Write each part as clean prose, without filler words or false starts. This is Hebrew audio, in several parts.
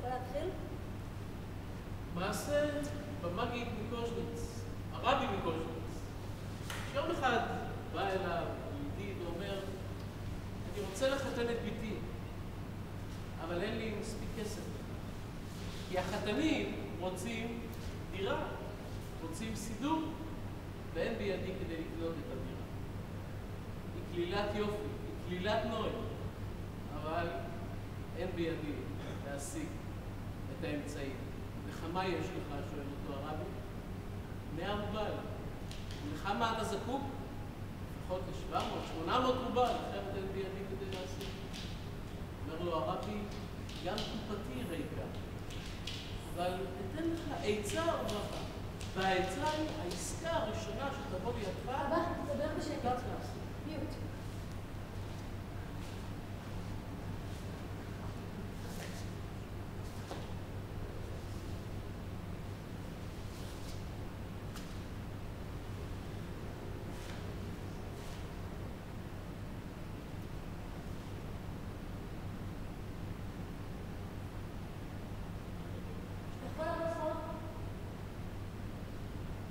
יכול להתחיל? מעשה במגיד מקוז'ניץ, הרבי מקוז'ניץ. יום אחד בא אליו יהודי ואומר, אני רוצה לחתן את ביתי, אבל אין לי מספיק כסף. כי החתנים רוצים דירה, רוצים סידור, ואין בידי כדי לקנות את הדירה. היא כלילת יופי, היא כלילת נוי, אבל אין בידי להשיג את האמצעים. וכמה יש לך, שואל אותו הרבי? 100 רובל. ולכמה אתה זקוק? לפחות ל-700, 800 רובל, אחרת אין בידי כדי להשיג. אומר לו הרבי, גם קופתי ריקה, אבל אתן לך עצה או ברכה. והעצה היא העסקה הראשונה שתבוא לידך. אבא, תדבר בשקט. מיוט.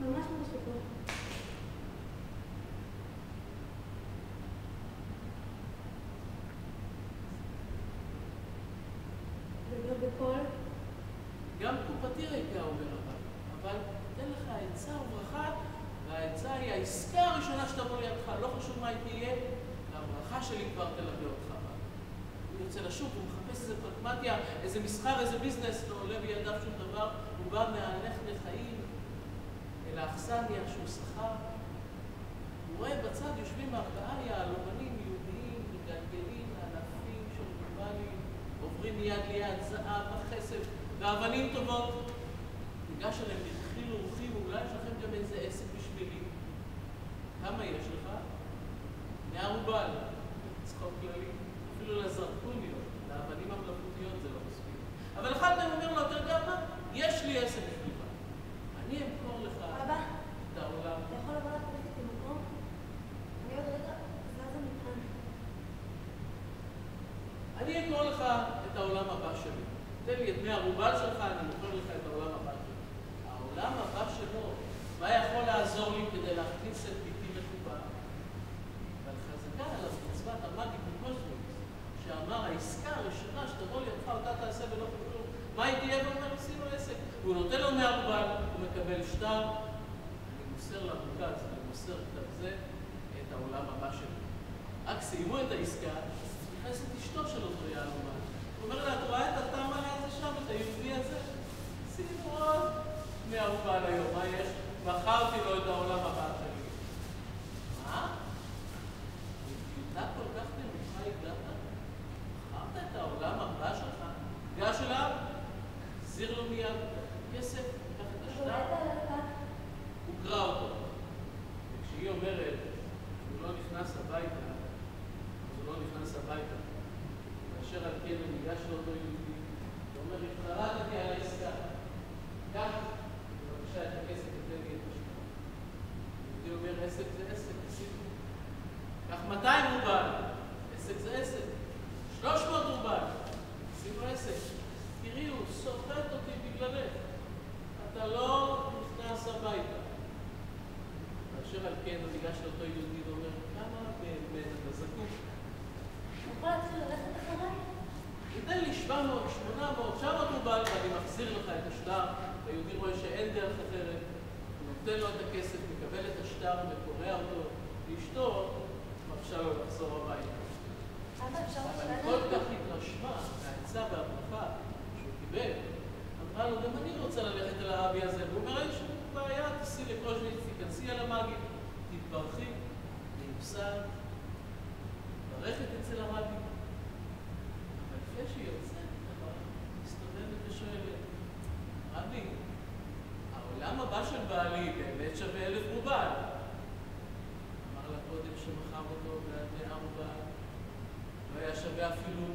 ממש ממש לקרוא. וגם בקול? גם קופתי ריקה, אומר הרב, אבל תן לך עצה וברכה, והעצה היא העסקה הראשונה שתבוא לידך, לא חשוב מה היא תהיה, והברכה שלי כבר תלווה אותך. הוא יוצא לשוק, הוא מחפש איזה פרקמטיה, איזה מסחר, איזה ביזנס, לא עולה בידיו שום דבר, הוא בא מהלך לחיים אל האכסניה שהוא שכר. הוא רואה בצד יושבים 4 יהלומנים יהודיים, מגלגלים, אלפים של רוולים, עוברים מיד ליד, זהב, כסף ואבנים טובות. ניגש אליהם בדחילו ורחימו, אולי יש לכם גם איזה עסק בשבילי. כמה יש לך? 100 רובל. צחוק כללי. אפילו לזרקוניות, לאבנים המלאכותיות זה לא מספיק. אבל אחד מהם אומר לו, אתה יודע מה? יש לי עסק בשבילך. אני אמכור לך את העולם. אתה יכול לבוא להחליף איתי מקום? אני עוד רגע זזה מכאן. אני אמכור לך את העולם הבא שלי. תן לי את 100 רובל שלך, אני מוכר לך את העולם הבא שלי. העולם הבא שלו, מה יכול לעזור לי כדי להכניס את ביתי לחובה? אבל חזקה עליו מצוות המגיד מקוז'ניץ, שאמר, העסקה הראשונה שתבוא לידך אותה תעשה ולא כלום. מה היא תהיה? ואומר, עשינו עסק. הוא נותן לו 100 רובל, הוא מקבל שטר, אני מוסר למוכז, אני מוסר כתב זה, את העולם הבא שלי. רק סיימו את העסקה, נכנסת אשתו של אותו יהלומן. הוא אומר לה, את רואה את התמה הזה שם, את היהודי הזה? שימו עוד 100 רובל היום, מה יש? מכרתי לו את העולם הבא שלי. מה? אתה כל כך נמוכה הגעת? מכרת את העולם הבא שלך? גש אליו, החזיר לו מיד כסף, קח את השטר, הוא קרא אותו. וכשהיא אומרת שהוא לא נכנס הביתה, אז הוא לא נכנס הביתה. כאשר על כן הוא ניגש לאותו יהודי, הוא אומר, התחרטתי על העסקה. קח, בבקשה את הכסף, תתן לי את השטר. היהודי אומר, עסק זה עסק, עשיתי. קח 200 רובל, עסק זה עסק. 300 רובל, עשינו עסק. תראי, הוא סוחט אותי בגללך. אתה לא נכנס הביתה. כאשר על כן הוא ניגש לאותו יהודי ואומר, כמה באמת אתה זקוק? אתה יכול להתחיל ללכת אחריי? תתן לי 700, 800, 900 רובל ואני מחזיר לך את השטר. היהודי רואה שאין דרך אחרת. הוא נותן לו את הכסף, מקבל את השטר וקורא אותו. ואשתו מרשה לו לחזור הביתה. אבל כל כך התרשמה מהעצה והברכה שהוא קיבל, אמרה לו, גם אני רוצה ללכת אל הרבי הזה. והוא אומר, אין שום בעיה, תיסעי לקוז'ניץ, תיכנסי על המגיד, תתברכי, מיוסד, ברכת אצל הרבי. אבל לפני שהיא יוצאת, מסתובבת ושואלת, רבי, העולם הבא של בעלי באמת שווה 1,000 רובל. אמר לה קודם שמכר אותו ב100 רובל. לא היה שווה אפילו